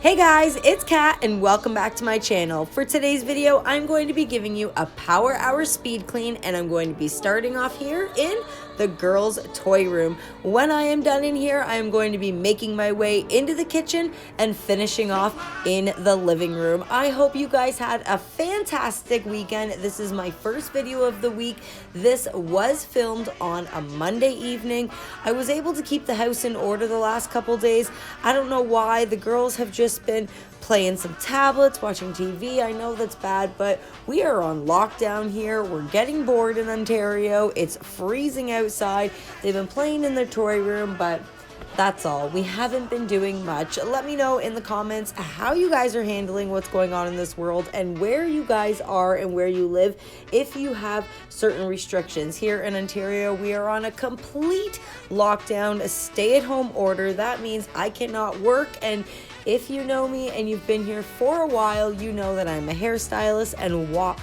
Hey guys, it's Kat and welcome back to my channel. For today's video, I'm going to be giving you a power hour speed clean and I'm going to be starting off here in the girls' toy room. When I am done in here, I am going to be making my way into the kitchen and finishing off in the living room. I hope you guys had a fantastic weekend. This is my first video of the week. This was filmed on a Monday evening. I was able to keep the house in order the last couple days. I don't know why. The girls have just been playing some tablets, watching TV. I know that's bad, but we are on lockdown here. We're getting bored in Ontario. It's freezing outside. They've been playing in their toy room, but that's all. We haven't been doing much. Let me know in the comments how you guys are handling what's going on in this world and where you guys are and where you live if you have certain restrictions. Here in Ontario, we are on a complete lockdown, a stay-at-home order. That means I cannot work, and if you know me and you've been here for a while, you know that I'm a hairstylist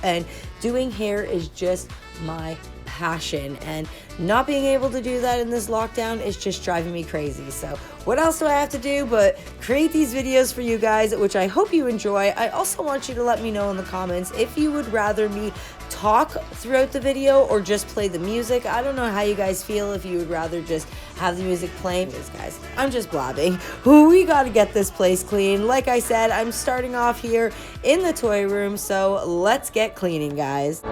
and doing hair is just my passion, and not being able to do that in this lockdown is just driving me crazy. So what else do I have to do but create these videos for you guys, which I hope you enjoy. I also want you to let me know in the comments if you would rather me talk throughout the video or just play the music. I don't know how you guys feel, if you would rather just have the music playing. Because guys, I'm just blabbing. We gotta get this place clean. Like I said, I'm starting off here in the toy room, so let's get cleaning, guys.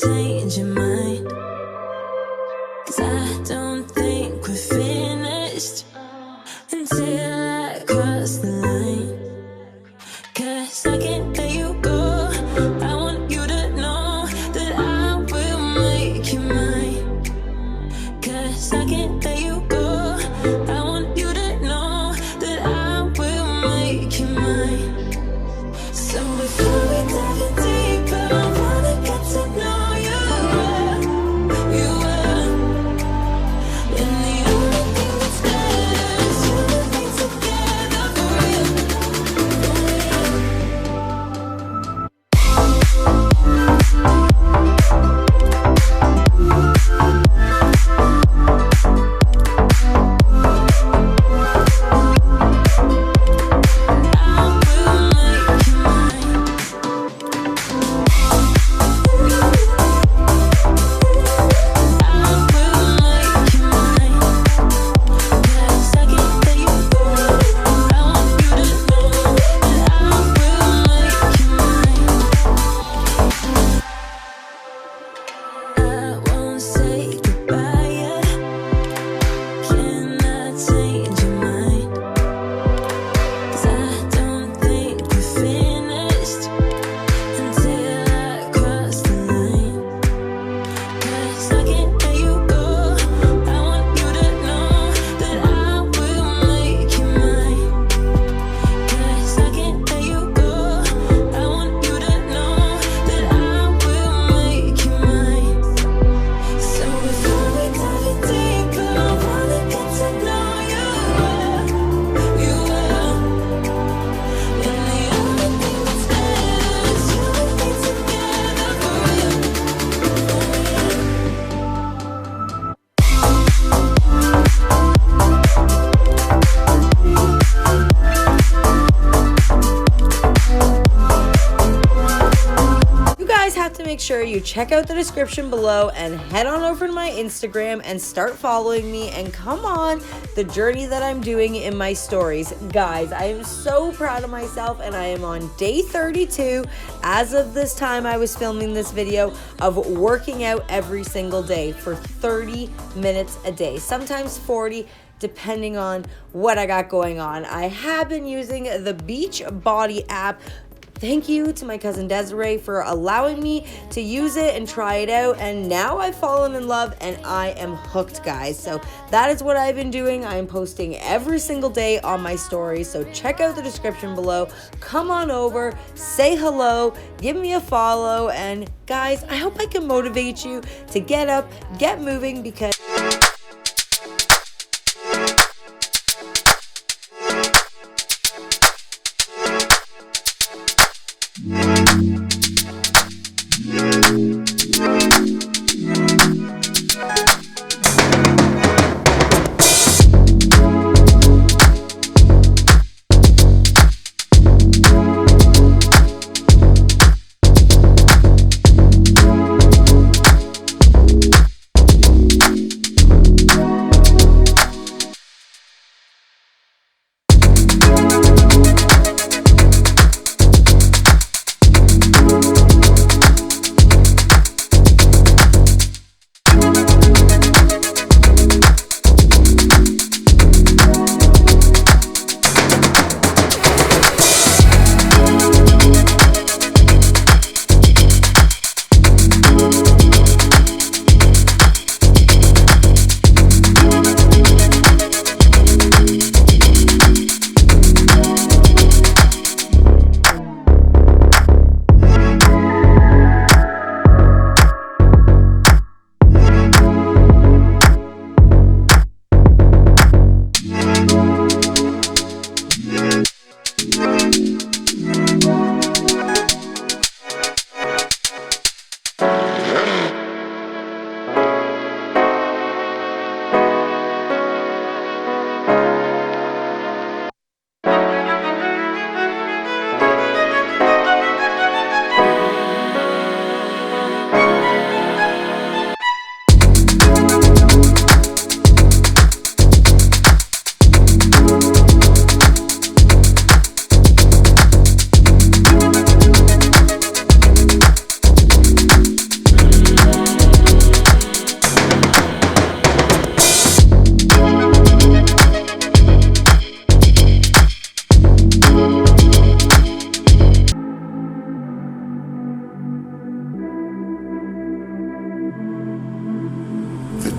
change your mind, 'cause I don't think we're finished until I cross the line. 'Cause I can't let you go. I want you to know that I will make you mine. 'Cause I can't let you go. I want you to know that I will make you mine. So before we dive in deeper, I wanna get to know you well, you well. And the only thing that's better is you and me together for real, for real. Make sure you check out the description below and head on over to my Instagram and start following me and come on the journey that I'm doing in my stories. Guys, I am so proud of myself and I am on day 32 as of this time I was filming this video of working out every single day for 30 minutes a day, sometimes 40, depending on what I got going on. I have been using the Beachbody app. Thank you to my cousin Desiree for allowing me to use it and try it out, and now I've fallen in love and I am hooked, guys. So that is what I've been doing. I am posting every single day on my stories, so check out the description below. Come on over, say hello, give me a follow, and guys, I hope I can motivate you to get up, get moving, because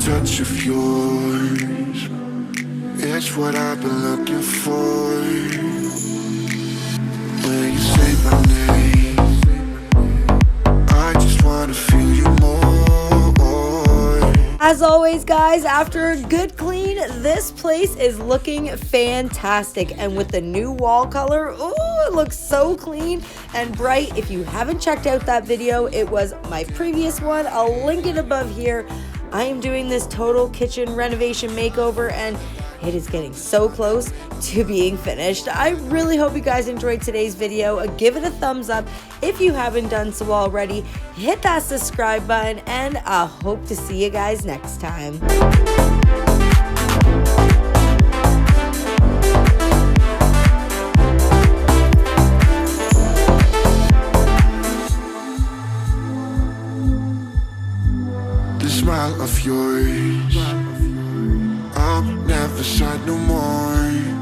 touch of yours, it's what I've been looking for. When you say my name, I just wanna feel you more. As always, guys, after a good clean, this place is looking fantastic. And with the new wall color, oh, it looks so clean and bright. If you haven't checked out that video, it was my previous one. I'll link it above here. I am doing this total kitchen renovation makeover, and it is getting so close to being finished. I really hope you guys enjoyed today's video. Give it a thumbs up if you haven't done so already. Hit that subscribe button, and I hope to see you guys next time. The smile of yours, I'm never sad no more.